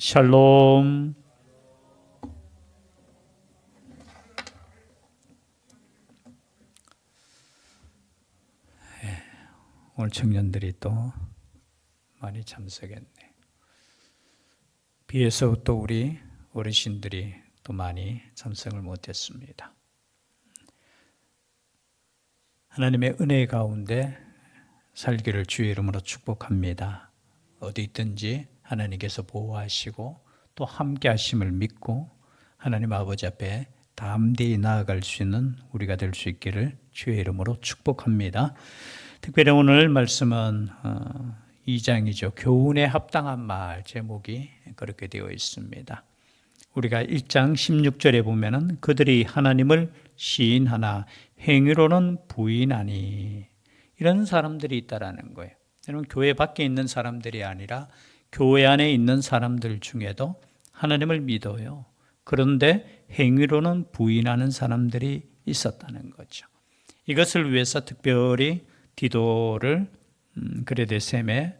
샬롬. 오늘 청년들이 또 많이 참석했네. 비해서 또 우리 어르신들이 또 많이 참석을 못했습니다. 하나님의 은혜 가운데 살기를 주의 이름으로 축복합니다. 어디 있든지 하나님께서 보호하시고 또 함께 하심을 믿고 하나님 아버지 앞에 담대히 나아갈 수 있는 우리가 될 수 있기를 주의 이름으로 축복합니다. 특별히 오늘 말씀은 2장이죠. 교훈에 합당한 말, 제목이 그렇게 되어 있습니다. 우리가 1장 16절에 보면은 그들이 하나님을 시인하나 행위로는 부인하니, 이런 사람들이 있다라는 거예요. 여러분, 교회 밖에 있는 사람들이 아니라 교회 안에 있는 사람들 중에도 하나님을 믿어요. 그런데 행위로는 부인하는 사람들이 있었다는 거죠. 이것을 위해서 특별히 디도를 그레데 섬에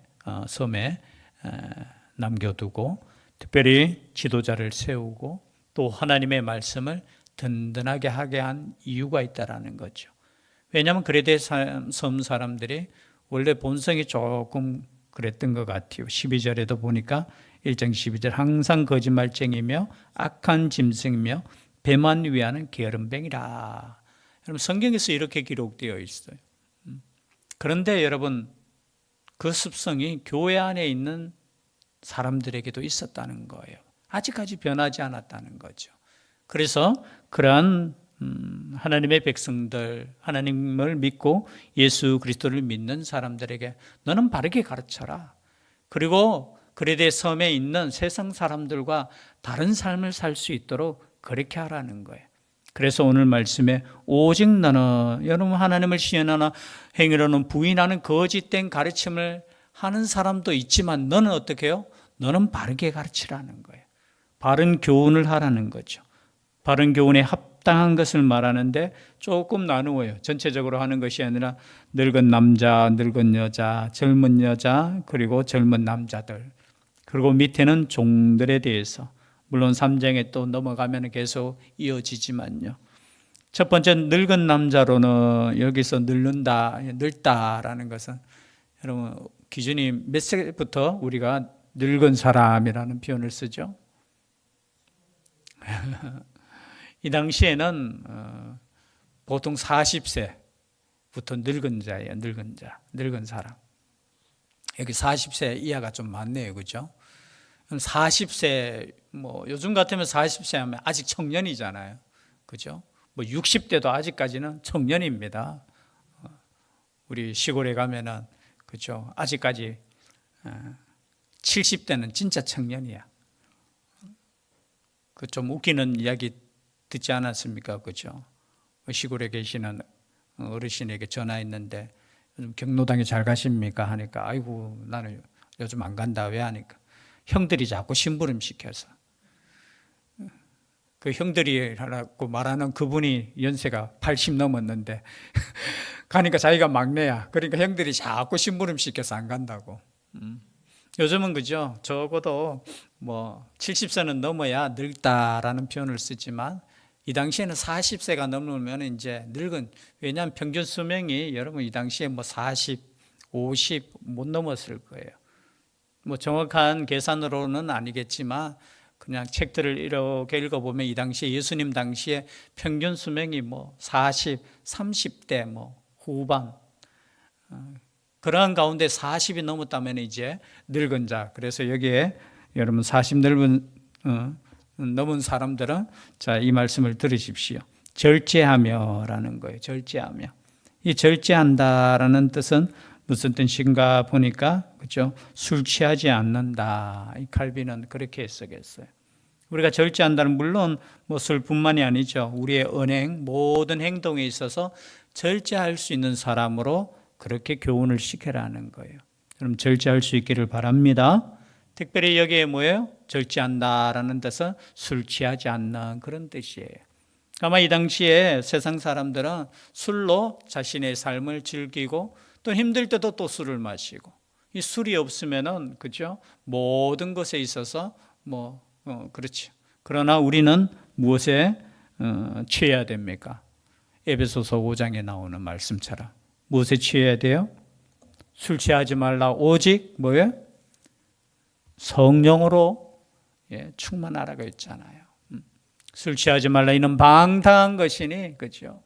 남겨두고 특별히 지도자를 세우고 또 하나님의 말씀을 든든하게 하게 한 이유가 있다라는 거죠. 왜냐하면 그레데 섬 사람들이 원래 본성이 조금 그랬던 것 같아요. 12절에도 보니까 1장 12절 항상 거짓말쟁이며 악한 짐승이며 배만 위하는 게으름뱅이라. 여러분, 성경에서 이렇게 기록되어 있어요. 그런데 여러분, 그 습성이 교회 안에 있는 사람들에게도 있었다는 거예요. 아직까지 변하지 않았다는 거죠. 그래서 그러한 하나님의 백성들, 하나님을 믿고 예수 그리스도를 믿는 사람들에게 너는 바르게 가르쳐라. 그리고 그레데 섬에 있는 세상 사람들과 다른 삶을 살 수 있도록 그렇게 하라는 거예요. 그래서 오늘 말씀에 오직 너는, 여러분, 하나님을 시인하나 행위로는 부인하는 거짓된 가르침을 하는 사람도 있지만 너는 어떻게 해요? 너는 바르게 가르치라는 거예요. 바른 교훈을 하라는 거죠. 바른 교훈에 합당한 것을 말하는데 조금 나누어요. 전체적으로 하는 것이 아니라 늙은 남자, 늙은 여자, 젊은 여자, 그리고 젊은 남자들, 그리고 밑에는 종들에 대해서, 물론 3장에 또 넘어가면 계속 이어지지만요. 첫 번째 늙은 남자로는 여기서 늙다라는 것은 여러분 기준이 몇 세부터 우리가 늙은 사람이라는 표현을 쓰죠? 이 당시에는 보통 40세부터 늙은 자예요. 늙은 자, 늙은 사람. 여기 40세 이하가 좀 많네요. 그죠? 40세, 요즘 같으면 40세 하면 아직 청년이잖아요. 그죠? 60대도 아직까지는 청년입니다. 우리 시골에 가면은, 그죠? 아직까지 70대는 진짜 청년이야. 그 좀 웃기는 이야기 듣지 않았습니까? 그죠? 시골에 계시는 어르신에게 전화했는데, 요즘 경로당에 잘 가십니까? 하니까, 아이고, 나는 요즘 안 간다. 왜 하니까? 형들이 자꾸 심부름 시켜서. 그 형들이라고 말하는 그분이 연세가 80 넘었는데 가니까 자기가 막내야. 그러니까 형들이 자꾸 심부름 시켜서 안 간다고. 요즘은 그죠? 적어도 70세는 넘어야 늙다라는 표현을 쓰지만 이 당시에는 40세가 넘으면 이제 늙은, 왜냐하면 평균 수명이 여러분 이 당시에 40, 50 못 넘었을 거예요. 정확한 계산으로는 아니겠지만 그냥 책들을 이렇게 읽어보면 이 당시에 예수님 당시에 평균 수명이 40, 30대 후반, 그러한 가운데 40이 넘었다면 이제 늙은 자. 그래서 여기에 여러분 40 넘은 사람들은 자, 이 말씀을 들으십시오. 절제하며라는 거예요. 절제하며. 이 절제한다라는 뜻은 무슨 뜻인가 보니까, 그죠? 술 취하지 않는다. 이 칼빈은 그렇게 해석했어요. 우리가 절제한다는, 물론 술뿐만이 아니죠. 우리의 언행, 모든 행동에 있어서 절제할 수 있는 사람으로 그렇게 교훈을 시켜라는 거예요. 그럼 절제할 수 있기를 바랍니다. 특별히 여기에 뭐예요? 절제한다라는 뜻은 술 취하지 않는 그런 뜻이에요. 아마 이 당시에 세상 사람들은 술로 자신의 삶을 즐기고 또 힘들 때도 또 술을 마시고, 이 술이 없으면은, 그죠? 모든 것에 있어서 그렇죠. 그러나 우리는 무엇에 취해야 됩니까? 에베소서 5장에 나오는 말씀처럼 무엇에 취해야 돼요? 술 취하지 말라. 오직 뭐예요? 성령으로 충만하라고 했잖아요. 술 취하지 말라. 이는 방탕한 것이니, 그렇죠?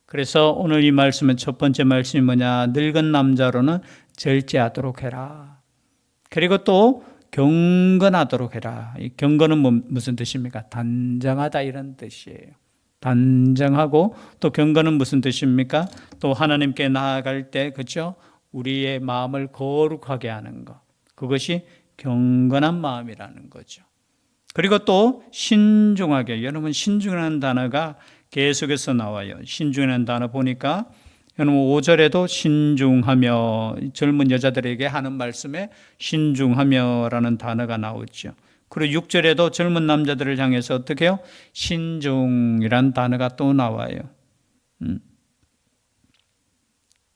그래서 오늘 이 말씀은 첫 번째 말씀이 뭐냐? 늙은 남자로는 절제하도록 해라. 그리고 또 경건하도록 해라. 이 경건은 무슨 뜻입니까? 단정하다 이런 뜻이에요. 단정하고 또 경건은 무슨 뜻입니까? 또 하나님께 나아갈 때, 그렇죠? 우리의 마음을 거룩하게 하는 것. 그것이 경건한 마음이라는 거죠. 그리고 또 신중하게, 여러분 신중이라는 단어가 계속해서 나와요. 신중이라는 단어 보니까 여러분 5절에도 신중하며, 젊은 여자들에게 하는 말씀에 신중하며라는 단어가 나오죠. 그리고 6절에도 젊은 남자들을 향해서 어떻게 해요? 신중이라는 단어가 또 나와요.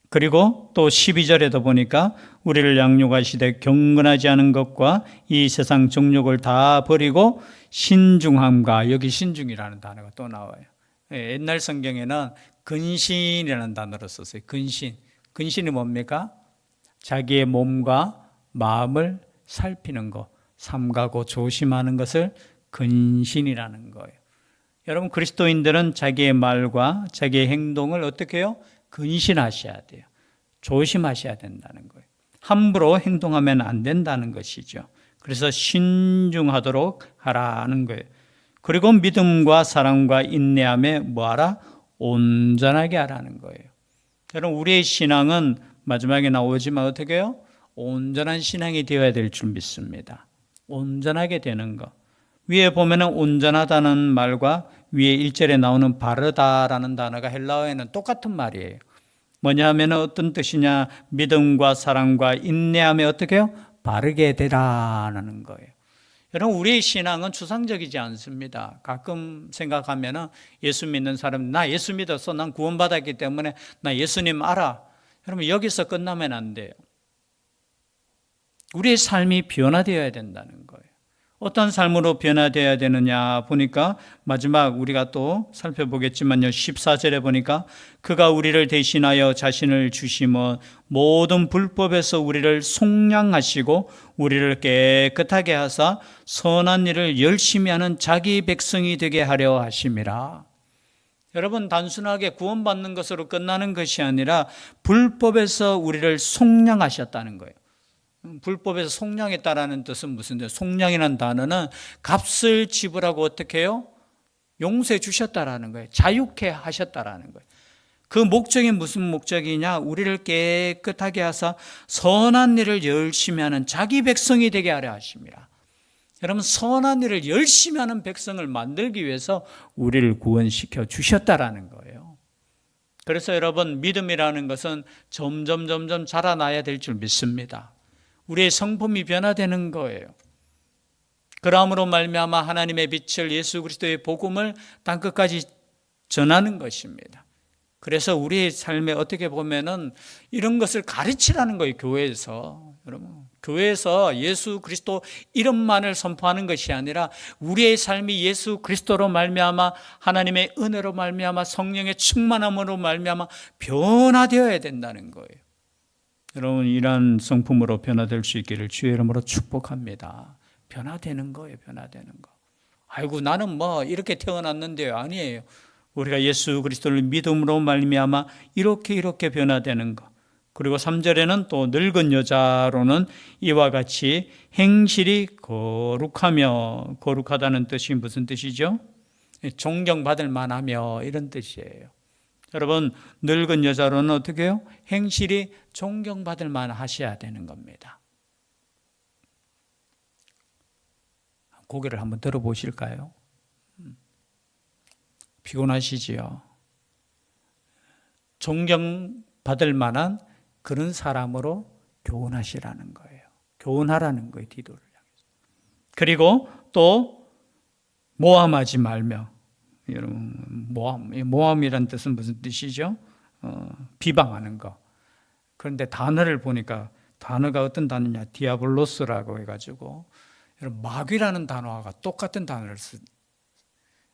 그리고 또 12절에도 보니까 우리를 양육하시되 경건하지 않은 것과 이 세상 정욕을 다 버리고 신중함과, 여기 신중이라는 단어가 또 나와요. 옛날 성경에는 근신이라는 단어로 썼어요. 근신. 근신이 뭡니까? 자기의 몸과 마음을 살피는 것, 삼가고 조심하는 것을 근신이라는 거예요. 여러분 그리스도인들은 자기의 말과 자기의 행동을 어떻게 해요? 근신하셔야 돼요. 조심하셔야 된다는 거예요. 함부로 행동하면 안 된다는 것이죠. 그래서 신중하도록 하라는 거예요. 그리고 믿음과 사랑과 인내함에 뭐하라? 온전하게 하라는 거예요. 여러분 우리의 신앙은 마지막에 나오지만 어떻게 해요? 온전한 신앙이 되어야 될 줄 믿습니다. 온전하게 되는 것. 위에 보면은 온전하다는 말과 위에 1절에 나오는 바르다라는 단어가 헬라어에는 똑같은 말이에요. 뭐냐 하면 어떤 뜻이냐? 믿음과 사랑과 인내함에 어떻게 해요? 바르게 되라는 거예요. 여러분 우리의 신앙은 추상적이지 않습니다. 가끔 생각하면 예수 믿는 사람, 나 예수 믿었어, 난 구원받았기 때문에 나 예수님 알아. 여러분 여기서 끝나면 안 돼요. 우리의 삶이 변화되어야 된다는 거예요. 어떤 삶으로 변화되어야 되느냐 보니까 마지막 우리가 또 살펴보겠지만요. 14절에 보니까 그가 우리를 대신하여 자신을 주심은 모든 불법에서 우리를 속량하시고 우리를 깨끗하게 하사 선한 일을 열심히 하는 자기 백성이 되게 하려 하심이라. 여러분 단순하게 구원받는 것으로 끝나는 것이 아니라 불법에서 우리를 속량하셨다는 거예요. 불법에서 속량했다라는 뜻은 무슨 뜻이에요? 속량이라는 단어는 값을 지불하고 어떻게 해요? 용서해 주셨다라는 거예요. 자유케 하셨다라는 거예요. 그 목적이 무슨 목적이냐? 우리를 깨끗하게 하사 선한 일을 열심히 하는 자기 백성이 되게 하려 하십니다. 여러분 선한 일을 열심히 하는 백성을 만들기 위해서 우리를 구원시켜 주셨다라는 거예요. 그래서 여러분 믿음이라는 것은 점점 자라나야 될 줄 믿습니다. 우리의 성품이 변화되는 거예요. 그러므로 말미암아 하나님의 빛을, 예수 그리스도의 복음을 땅끝까지 전하는 것입니다. 그래서 우리의 삶에 어떻게 보면은 이런 것을 가르치라는 거예요. 교회에서. 여러분, 교회에서 예수 그리스도 이름만을 선포하는 것이 아니라 우리의 삶이 예수 그리스도로 말미암아 하나님의 은혜로 말미암아 성령의 충만함으로 말미암아 변화되어야 된다는 거예요. 여러분 이러한 성품으로 변화될 수 있기를 주의 이름으로 축복합니다. 변화되는 거예요. 변화되는 거. 아이고 나는 뭐 이렇게 태어났는데요. 아니에요. 우리가 예수 그리스도를 믿음으로 말미암아 이렇게 변화되는 것. 그리고 3절에는 또 늙은 여자로는 이와 같이 행실이 거룩하며, 거룩하다는 뜻이 무슨 뜻이죠? 존경받을 만하며 이런 뜻이에요. 여러분 늙은 여자로는 어떻게 해요? 행실이 존경받을 만하셔야 되는 겁니다. 고개를 한번 들어보실까요? 피곤하시지요? 존경받을 만한 그런 사람으로 교훈하시라는 거예요. 교훈하라는 거예요. 디도를 향해서. 그리고 또 모함하지 말며, 여러분 모함이란 뜻은 무슨 뜻이죠? 비방하는 거. 그런데 단어를 보니까 단어가 어떤 단어냐? 디아블로스라고 해가지고 여러분, 마귀라는 단어와 똑같은 단어를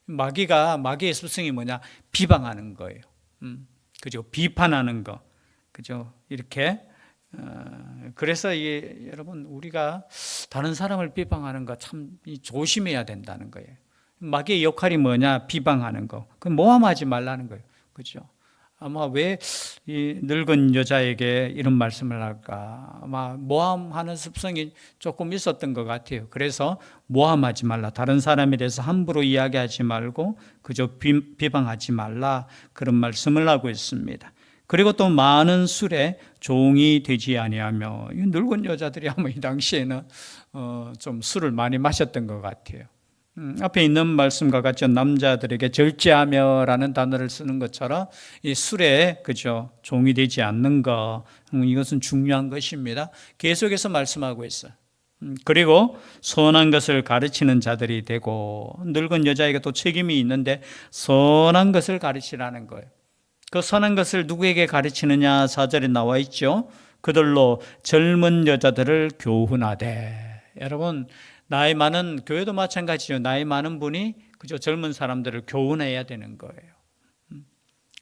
마귀의 습성이 뭐냐? 비방하는 거예요. 그죠? 비판하는 거. 그죠? 이렇게. 그래서 여러분, 우리가 다른 사람을 비방하는 거 참 조심해야 된다는 거예요. 마귀의 역할이 뭐냐? 비방하는 거. 그럼 모함하지 말라는 거예요. 그죠? 아마 왜 이 늙은 여자에게 이런 말씀을 할까? 아마 모함하는 습성이 조금 있었던 것 같아요. 그래서 모함하지 말라. 다른 사람에 대해서 함부로 이야기하지 말고 그저 비방하지 말라. 그런 말씀을 하고 있습니다. 그리고 또 많은 술에 종이 되지 아니하며, 이 늙은 여자들이 아마 이 당시에는 좀 술을 많이 마셨던 것 같아요. 앞에 있는 말씀과 같이 남자들에게 절제하며라는 단어를 쓰는 것처럼 이 술에 그죠 종이 되지 않는 것, 이것은 중요한 것입니다. 계속해서 말씀하고 있어요. 그리고 선한 것을 가르치는 자들이 되고, 늙은 여자에게 또 책임이 있는데 선한 것을 가르치라는 거예요. 그 선한 것을 누구에게 가르치느냐? 4절에 나와 있죠. 그들로 젊은 여자들을 교훈하되. 여러분, 나이 많은, 교회도 마찬가지죠. 나이 많은 분이 그저 젊은 사람들을 교훈해야 되는 거예요.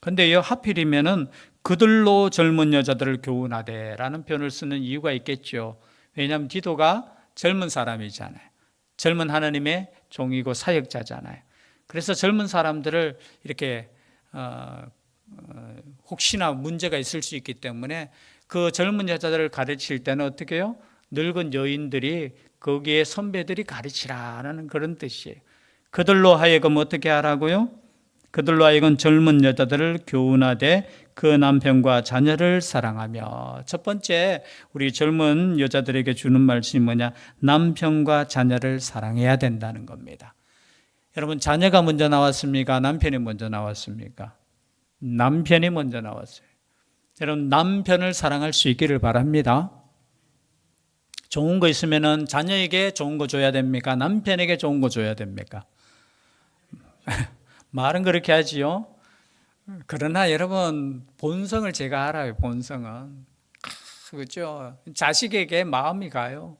근데 하필이면은 그들로 젊은 여자들을 교훈하되라는 표현을 쓰는 이유가 있겠죠. 왜냐하면 디도가 젊은 사람이잖아요. 젊은 하나님의 종이고 사역자잖아요. 그래서 젊은 사람들을 이렇게 혹시나 문제가 있을 수 있기 때문에 그 젊은 여자들을 가르칠 때는 어떻게 해요? 늙은 여인들이 거기에 선배들이 가르치라는 그런 뜻이에요. 그들로 하여금 어떻게 하라고요? 그들로 하여금 젊은 여자들을 교훈하되 그 남편과 자녀를 사랑하며. 첫 번째 우리 젊은 여자들에게 주는 말씀이 뭐냐? 남편과 자녀를 사랑해야 된다는 겁니다. 여러분, 자녀가 먼저 나왔습니까? 남편이 먼저 나왔습니까? 남편이 먼저 나왔어요. 여러분, 남편을 사랑할 수 있기를 바랍니다. 좋은 거 있으면은 자녀에게 좋은 거 줘야 됩니까? 남편에게 좋은 거 줘야 됩니까? 말은 그렇게 하지요. 그러나 여러분, 본성을 제가 알아요. 본성은. 그렇죠. 자식에게 마음이 가요.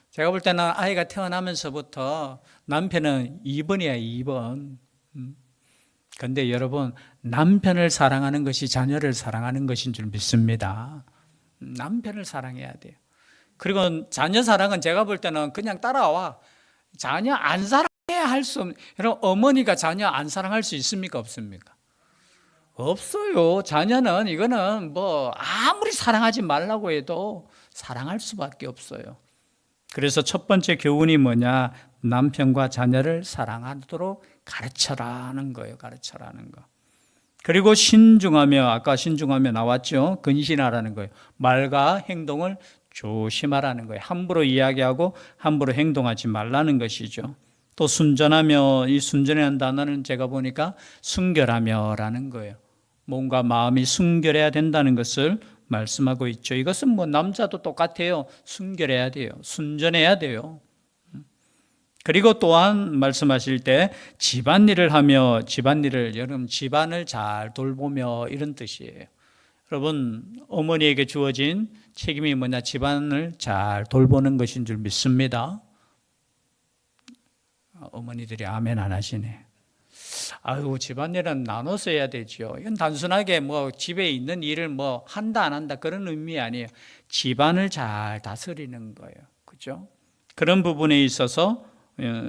제가 볼 때는 아이가 태어나면서부터 남편은 2번이야, 2번. 그런데 여러분, 남편을 사랑하는 것이 자녀를 사랑하는 것인 줄 믿습니다. 남편을 사랑해야 돼요. 그리고 자녀 사랑은 제가 볼 때는 그냥 따라와. 자녀 안 사랑해야 할 수 없는, 여러분, 어머니가 자녀 안 사랑할 수 있습니까? 없습니까? 없어요. 자녀는 이거는 뭐 아무리 사랑하지 말라고 해도 사랑할 수밖에 없어요. 그래서 첫 번째 교훈이 뭐냐? 남편과 자녀를 사랑하도록 가르쳐라는 거예요. 가르쳐라는 거. 그리고 신중하며, 아까 신중하며 나왔죠. 근신하라는 거예요. 말과 행동을 조심하라는 거예요. 함부로 이야기하고 함부로 행동하지 말라는 것이죠. 또 순전하며, 이 순전이라는 단어는 제가 보니까 순결하며라는 거예요. 뭔가 마음이 순결해야 된다는 것을 말씀하고 있죠. 이것은 뭐 남자도 똑같아요. 순결해야 돼요. 순전해야 돼요. 그리고 또한 말씀하실 때 집안일을 하며, 집안일을, 여러분 집안을 잘 돌보며 이런 뜻이에요. 여러분, 어머니에게 주어진 책임이 뭐냐? 집안을 잘 돌보는 것인 줄 믿습니다. 어머니들이 아멘 안 하시네. 아유, 집안일은 나눠서 해야 되죠. 이건 단순하게 뭐 집에 있는 일을 뭐 한다 안 한다 그런 의미 아니에요. 집안을 잘 다스리는 거예요. 그죠? 그런 부분에 있어서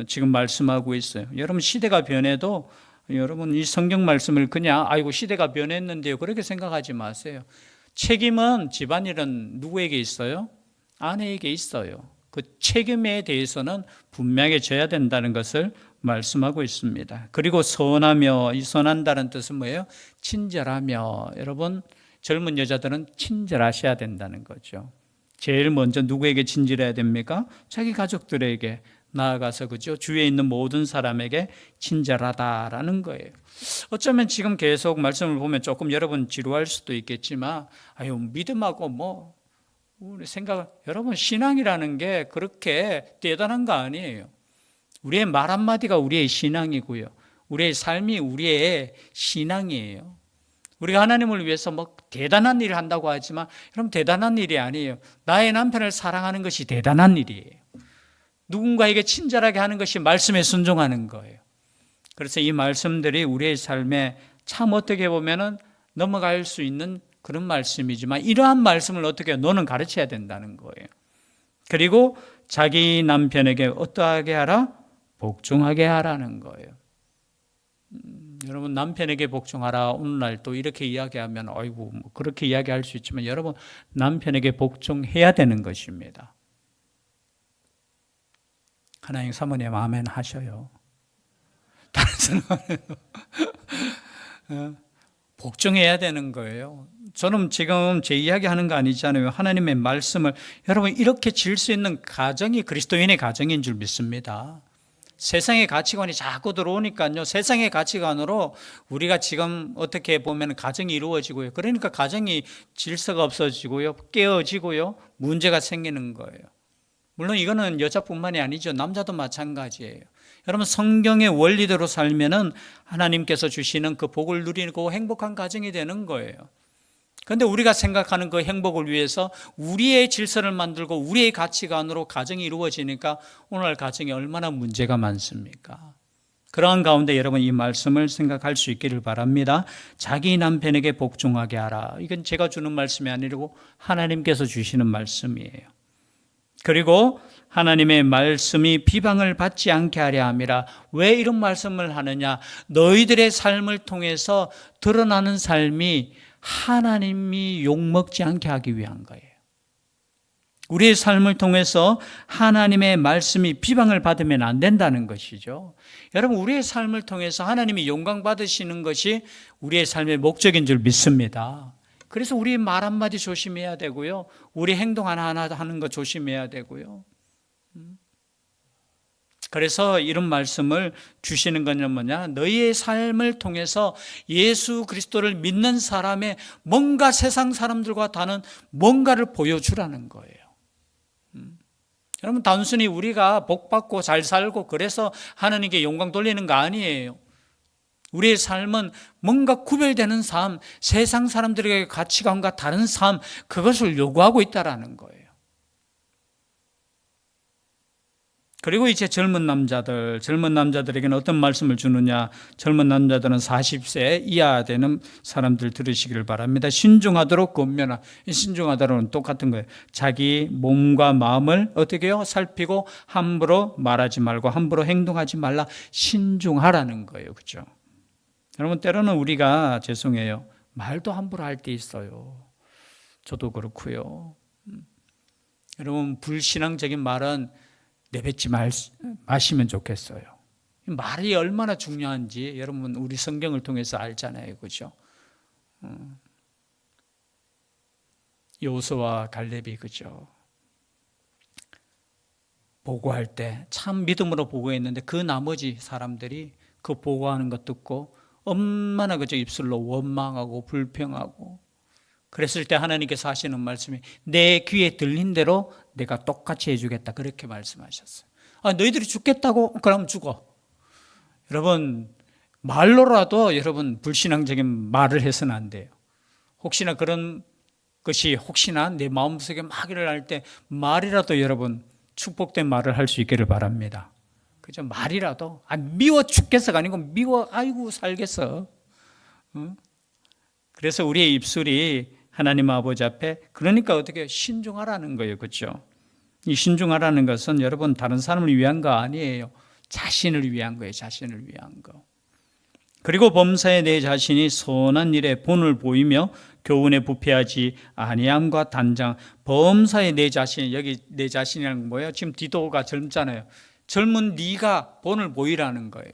지금 말씀하고 있어요. 여러분, 시대가 변해도 여러분 이 성경 말씀을 그냥 아이고 시대가 변했는데요 그렇게 생각하지 마세요. 책임은, 집안일은 누구에게 있어요? 아내에게 있어요. 그 책임에 대해서는 분명히 져야 된다는 것을 말씀하고 있습니다. 그리고 선하며, 이 선한다는 뜻은 뭐예요? 친절하며. 여러분, 젊은 여자들은 친절하셔야 된다는 거죠. 제일 먼저 누구에게 친절해야 됩니까? 자기 가족들에게, 나아가서 그죠? 주위에 있는 모든 사람에게 친절하다라는 거예요. 어쩌면 지금 계속 말씀을 보면 조금 여러분 지루할 수도 있겠지만, 아유, 믿음하고 뭐 우리 여러분, 신앙이라는 게 그렇게 대단한 거 아니에요. 우리의 말 한마디가 우리의 신앙이고요. 우리의 삶이 우리의 신앙이에요. 우리가 하나님을 위해서 뭐 대단한 일을 한다고 하지만, 여러분, 대단한 일이 아니에요. 나의 남편을 사랑하는 것이 대단한 일이에요. 누군가에게 친절하게 하는 것이 말씀에 순종하는 거예요. 그래서 이 말씀들이 우리의 삶에 참 어떻게 보면은 넘어갈 수 있는 그런 말씀이지만 이러한 말씀을 어떻게 해요? 너는 가르쳐야 된다는 거예요. 그리고 자기 남편에게 어떠하게 하라? 복종하게 하라는 거예요. 여러분 남편에게 복종하라 오늘날 또 이렇게 이야기하면 아이고 뭐 그렇게 이야기할 수 있지만 여러분 남편에게 복종해야 되는 것입니다. 하나님 사모님 아멘 하셔요. 다른 사람은 복종해야 되는 거예요. 저는 지금 제 이야기 하는 거 아니잖아요. 하나님의 말씀을 여러분 이렇게 질 수 있는 가정이 그리스도인의 가정인 줄 믿습니다. 세상의 가치관이 자꾸 들어오니까요. 세상의 가치관으로 우리가 지금 어떻게 보면 가정이 이루어지고요. 그러니까 가정이 질서가 없어지고요. 깨어지고요. 문제가 생기는 거예요. 물론 이거는 여자뿐만이 아니죠. 남자도 마찬가지예요. 여러분 성경의 원리대로 살면은 하나님께서 주시는 그 복을 누리고 행복한 가정이 되는 거예요. 그런데 우리가 생각하는 그 행복을 위해서 우리의 질서를 만들고 우리의 가치관으로 가정이 이루어지니까 오늘 가정에 얼마나 문제가 많습니까? 그러한 가운데 여러분 이 말씀을 생각할 수 있기를 바랍니다. 자기 남편에게 복종하게 하라. 이건 제가 주는 말씀이 아니고 하나님께서 주시는 말씀이에요. 그리고 하나님의 말씀이 비방을 받지 않게 하려 함이라. 왜 이런 말씀을 하느냐? 너희들의 삶을 통해서 드러나는 삶이 하나님이 욕먹지 않게 하기 위한 거예요. 우리의 삶을 통해서 하나님의 말씀이 비방을 받으면 안 된다는 것이죠. 여러분 우리의 삶을 통해서 하나님이 영광 받으시는 것이 우리의 삶의 목적인 줄 믿습니다. 그래서 우리 말 한마디 조심해야 되고요. 우리 행동 하나하나 하는 거 조심해야 되고요. 그래서 이런 말씀을 주시는 건 뭐냐? 너희의 삶을 통해서 예수 그리스도를 믿는 사람의 뭔가 세상 사람들과 다른 뭔가를 보여주라는 거예요. 여러분 단순히 우리가 복받고 잘 살고 그래서 하나님께 영광 돌리는 거 아니에요. 우리의 삶은 뭔가 구별되는 삶, 세상 사람들에게 가치관과 다른 삶, 그것을 요구하고 있다는 거예요. 그리고 이제 젊은 남자들에게는 어떤 말씀을 주느냐? 젊은 남자들은 40세 이하 되는 사람들 들으시기를 바랍니다. 신중하도록 권면하. 신중하도록은 똑같은 거예요. 자기 몸과 마음을 어떻게 해요? 살피고 함부로 말하지 말고 함부로 행동하지 말라. 신중하라는 거예요. 그렇죠? 여러분 때로는 우리가 죄송해요. 말도 함부로 할 때 있어요. 저도 그렇고요. 여러분 불신앙적인 말은 내뱉지 마시면 좋겠어요. 말이 얼마나 중요한지 여러분 우리 성경을 통해서 알잖아요. 그렇죠? 여호수아와 갈렙이 그죠? 보고할 때 참 믿음으로 보고했는데 그 나머지 사람들이 그 보고하는 것 듣고 얼마나 그저 입술로 원망하고 불평하고 그랬을 때 하나님께서 하시는 말씀이 내 귀에 들린 대로 내가 똑같이 해주겠다 그렇게 말씀하셨어요. 너희들이 죽겠다고? 그럼 죽어. 여러분 말로라도 여러분 불신앙적인 말을 해서는 안 돼요. 혹시나 그런 것이 혹시나 내 마음속에 막 일어날 때 말이라도 여러분 축복된 말을 할 수 있기를 바랍니다. 그죠? 말이라도 미워 죽겠어가 아니고 미워 아이고 살겠어. 그래서 우리의 입술이 하나님 아버지 앞에 그러니까 어떻게 신중하라는 거예요. 그렇죠? 이 신중하라는 것은 여러분 다른 사람을 위한 거 아니에요. 자신을 위한 거예요. 자신을 위한 거. 그리고 범사에 내 자신이 선한 일에 본을 보이며 교훈에 부패하지 아니함과 단장. 범사에 내 자신, 여기 내 자신이라는 건 뭐예요? 지금 디도가 젊잖아요. 젊은 네가 본을 보이라는 거예요.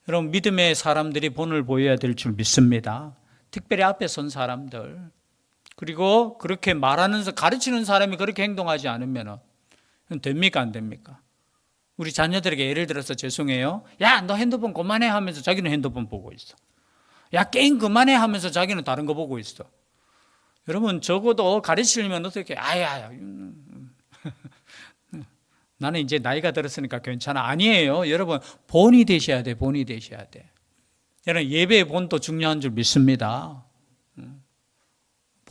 여러분 믿음의 사람들이 본을 보여야 될 줄 믿습니다. 특별히 앞에 선 사람들 그리고 그렇게 말하는 가르치는 사람이 그렇게 행동하지 않으면 됩니까 안 됩니까? 우리 자녀들에게 예를 들어서 죄송해요. 야, 너 핸드폰 그만해 하면서 자기는 핸드폰 보고 있어. 야, 게임 그만해 하면서 자기는 다른 거 보고 있어. 여러분 적어도 가르치려면 어떻게 나는 이제 나이가 들었으니까 괜찮아. 아니에요. 여러분 본이 되셔야 돼. 본이 되셔야 돼. 여러분 예배의 본도 중요한 줄 믿습니다.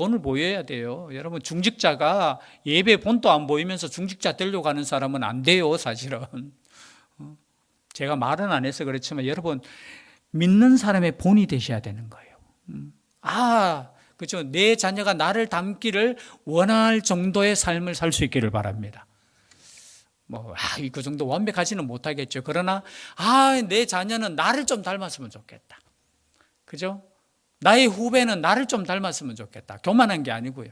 본을 보여야 돼요. 여러분, 중직자가 예배 본도 안 보이면서 중직자 되려고 하는 사람은 안 돼요, 사실은. 제가 말은 안 해서 그렇지만 여러분, 믿는 사람의 본이 되셔야 되는 거예요. 그렇죠. 내 자녀가 나를 닮기를 원할 정도의 삶을 살 수 있기를 바랍니다. 그 정도 완벽하지는 못하겠죠. 그러나, 내 자녀는 나를 좀 닮았으면 좋겠다. 그죠? 나의 후배는 나를 좀 닮았으면 좋겠다. 교만한 게 아니고요.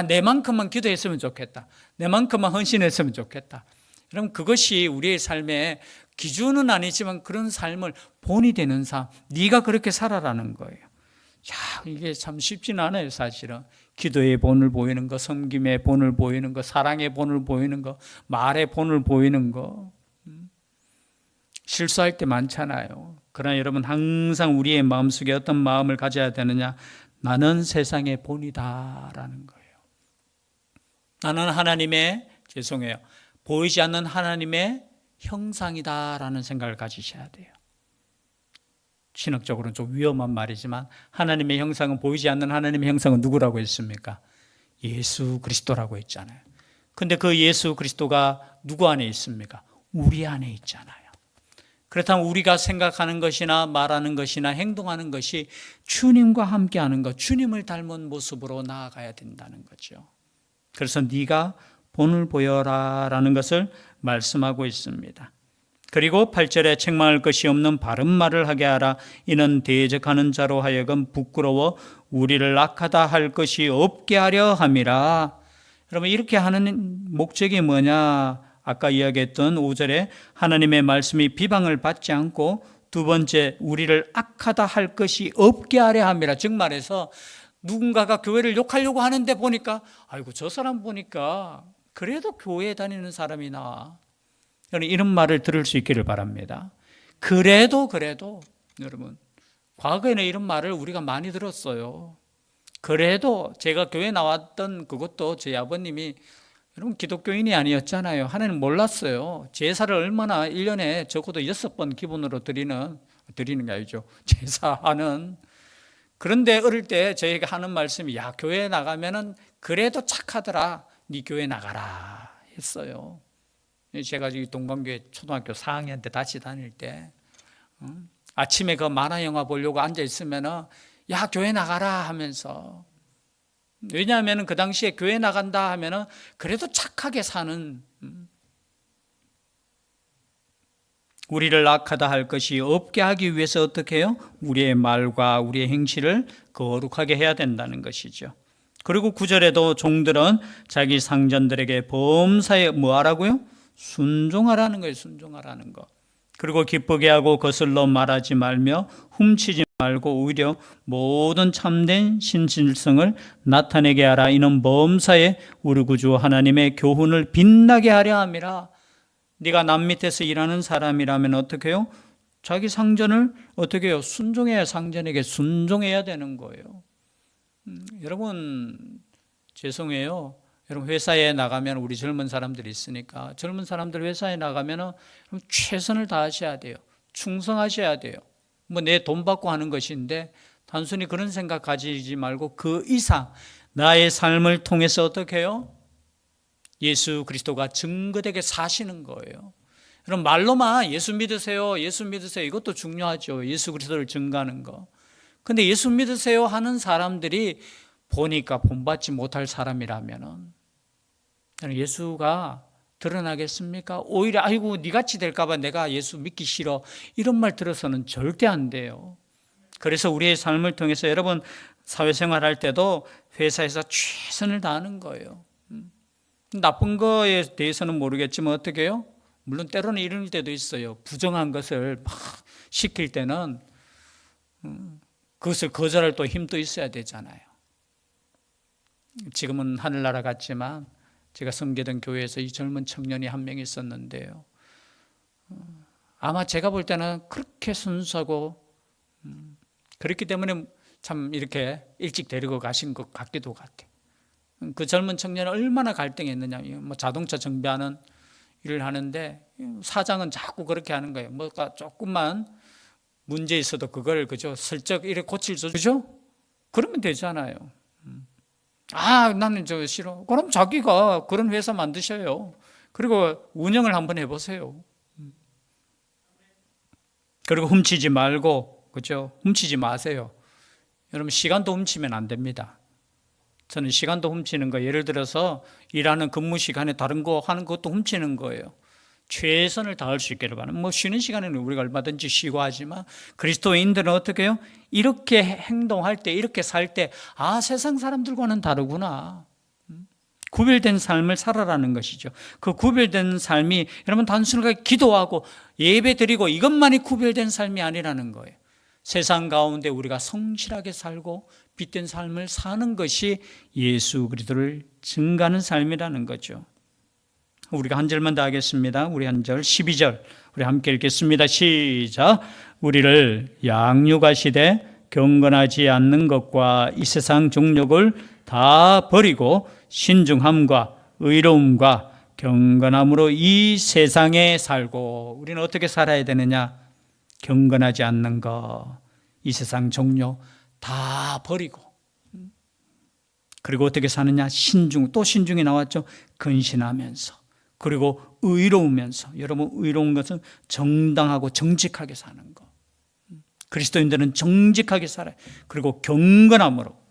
내만큼만 기도했으면 좋겠다. 내만큼만 헌신했으면 좋겠다. 그럼 그것이 우리의 삶의 기준은 아니지만 그런 삶을 본이 되는 삶, 네가 그렇게 살아라는 거예요. 이게 참 쉽지는 않아요, 사실은. 기도의 본을 보이는 거, 섬김의 본을 보이는 거, 사랑의 본을 보이는 거, 말의 본을 보이는 거. 실수할 때 많잖아요. 그러나 여러분, 항상 우리의 마음속에 어떤 마음을 가져야 되느냐? 나는 세상의 본이다라는 거예요. 나는 보이지 않는 하나님의 형상이다라는 생각을 가지셔야 돼요. 신학적으로는 좀 위험한 말이지만 하나님의 형상은, 보이지 않는 하나님의 형상은 누구라고 했습니까? 예수 그리스도라고 했잖아요. 근데 그 예수 그리스도가 누구 안에 있습니까? 우리 안에 있잖아요. 그렇다면 우리가 생각하는 것이나 말하는 것이나 행동하는 것이 주님과 함께하는 것, 주님을 닮은 모습으로 나아가야 된다는 거죠. 그래서 네가 본을 보여라 라는 것을 말씀하고 있습니다. 그리고 8절에 책망할 것이 없는 바른 말을 하게 하라. 이는 대적하는 자로 하여금 부끄러워 우리를 악하다 할 것이 없게 하려 함이라. 여러분, 이렇게 하는 목적이 뭐냐? 아까 이야기했던 5절에 하나님의 말씀이 비방을 받지 않고, 두 번째, 우리를 악하다 할 것이 없게 하려 함이라. 즉 말해서 누군가가 교회를 욕하려고 하는데 보니까 저 사람 보니까 그래도 교회에 다니는 사람이나, 이런 말을 들을 수 있기를 바랍니다. 그래도 여러분, 과거에는 이런 말을 우리가 많이 들었어요. 그래도 제가 교회 나왔던 그것도 저희 아버님이 여러분 기독교인이 아니었잖아요. 하나님 몰랐어요. 제사를 얼마나 1년에 적어도 6번 기본으로 드리는 게 아니죠. 제사하는. 그런데 어릴 때 저희가 하는 말씀이 교회 나가면은 그래도 착하더라. 네 교회 나가라 했어요. 제가 동방교회 초등학교 4학년 때 다시 다닐 때 아침에 그 만화 영화 보려고 앉아 있으면은 교회 나가라 하면서, 왜냐하면 그 당시에 교회 나간다 하면은 그래도 착하게 사는, 우리를 악하다 할 것이 없게 하기 위해서 어떻게 해요? 우리의 말과 우리의 행실을 거룩하게 해야 된다는 것이죠. 그리고 9절에도 종들은 자기 상전들에게 범사에 뭐 하라고요? 순종하라는 거예요. 순종하라는 거. 그리고 기쁘게 하고 거슬러 말하지 말며 훔치지 말고 오히려 모든 참된 신실성을 나타내게 하라. 이는 범사에 우리 구주 하나님의 교훈을 빛나게 하려 함이라. 네가 남 밑에서 일하는 사람이라면 어떻게 해요? 자기 상전을 어떻게 해요? 순종해야, 상전에게 순종해야 되는 거예요. 여러분, 죄송해요. 여러분, 회사에 나가면 우리 젊은 사람들이 있으니까 젊은 사람들 회사에 나가면 최선을 다하셔야 돼요. 충성하셔야 돼요. 내 돈 받고 하는 것인데 단순히 그런 생각 가지지 말고 그 이상 나의 삶을 통해서 어떻게 해요? 예수 그리스도가 증거되게 사시는 거예요. 여러분, 말로만 예수 믿으세요, 예수 믿으세요, 이것도 중요하죠. 예수 그리스도를 증거하는 거. 근데 예수 믿으세요 하는 사람들이 보니까 본받지 못할 사람이라면은 예수가 드러나겠습니까? 오히려 니같이 될까봐 내가 예수 믿기 싫어, 이런 말 들어서는 절대 안 돼요. 그래서 우리의 삶을 통해서 여러분, 사회생활 할 때도 회사에서 최선을 다하는 거예요. 나쁜 거에 대해서는 모르겠지만 어떻게 해요? 물론 때로는 이럴 때도 있어요. 부정한 것을 막 시킬 때는 그것을 거절할 또 힘도 있어야 되잖아요. 지금은 하늘나라 같지만 제가 섬기던 교회에서 이 젊은 청년이 한 명 있었는데요. 아마 제가 볼 때는 그렇게 순수하고 그렇기 때문에 참 이렇게 일찍 데리고 가신 것 같기도 같아요. 그 젊은 청년은 얼마나 갈등했느냐. 자동차 정비하는 일을 하는데 사장은 자꾸 그렇게 하는 거예요. 뭐가 조금만 문제 있어도 그걸 그죠 슬쩍 이렇게 고칠 수, 그죠? 그러면 되잖아요. 나는 저 싫어. 그럼 자기가 그런 회사 만드셔요. 그리고 운영을 한번 해보세요. 그리고 훔치지 말고, 그죠? 훔치지 마세요. 여러분, 시간도 훔치면 안 됩니다. 저는 시간도 훔치는 거, 예를 들어서 일하는 근무 시간에 다른 거 하는 것도 훔치는 거예요. 최선을 다할 수 있기를 바랍니다. 뭐 쉬는 시간에는 우리가 얼마든지 쉬고 하지만 그리스도인들은 어떻게 해요? 이렇게 행동할 때, 이렇게 살 때, 세상 사람들과는 다르구나. 구별된 삶을 살아라는 것이죠. 그 구별된 삶이 여러분 단순하게 기도하고 예배 드리고 이것만이 구별된 삶이 아니라는 거예요. 세상 가운데 우리가 성실하게 살고 빛된 삶을 사는 것이 예수 그리스도를 증거하는 삶이라는 거죠. 우리가 한 절만 더 하겠습니다. 우리 한 절 12절 우리 함께 읽겠습니다. 시작. 우리를 양육하시되 경건하지 않는 것과 이 세상 정욕을 다 버리고 신중함과 의로움과 경건함으로 이 세상에 살고. 우리는 어떻게 살아야 되느냐? 경건하지 않는 것, 이 세상 정욕 다 버리고, 그리고 어떻게 사느냐? 또 신중이 나왔죠. 근신하면서, 그리고 의로우면서. 여러분, 의로운 것은 정당하고 정직하게 사는 것. 그리스도인들은 정직하게 살아요. 그리고 경건함으로.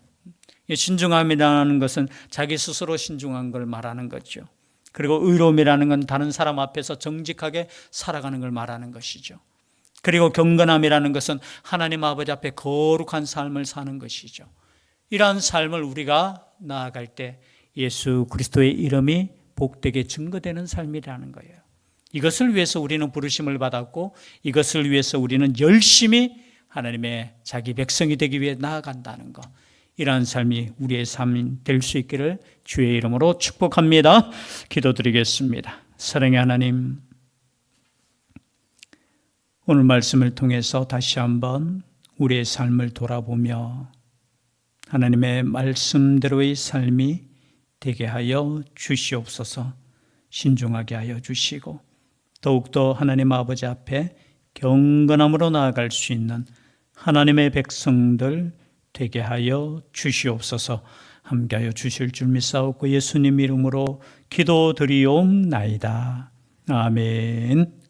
신중함이라는 것은 자기 스스로 신중한 걸 말하는 거죠. 그리고 의로움이라는 건 다른 사람 앞에서 정직하게 살아가는 걸 말하는 것이죠. 그리고 경건함이라는 것은 하나님 아버지 앞에 거룩한 삶을 사는 것이죠. 이러한 삶을 우리가 나아갈 때 예수 그리스도의 이름이 복되게 증거되는 삶이라는 거예요. 이것을 위해서 우리는 부르심을 받았고, 이것을 위해서 우리는 열심히 하나님의 자기 백성이 되기 위해 나아간다는 것. 이러한 삶이 우리의 삶이 될 수 있기를 주의 이름으로 축복합니다. 기도드리겠습니다. 사랑의 하나님, 오늘 말씀을 통해서 다시 한번 우리의 삶을 돌아보며 하나님의 말씀대로의 삶이 되게 하여 주시옵소서. 신중하게 하여 주시고 더욱더 하나님 아버지 앞에 경건함으로 나아갈 수 있는 하나님의 백성들 되게 하여 주시옵소서. 함께하여 주실 줄 믿사옵고 예수님 이름으로 기도드리옵나이다. 아멘.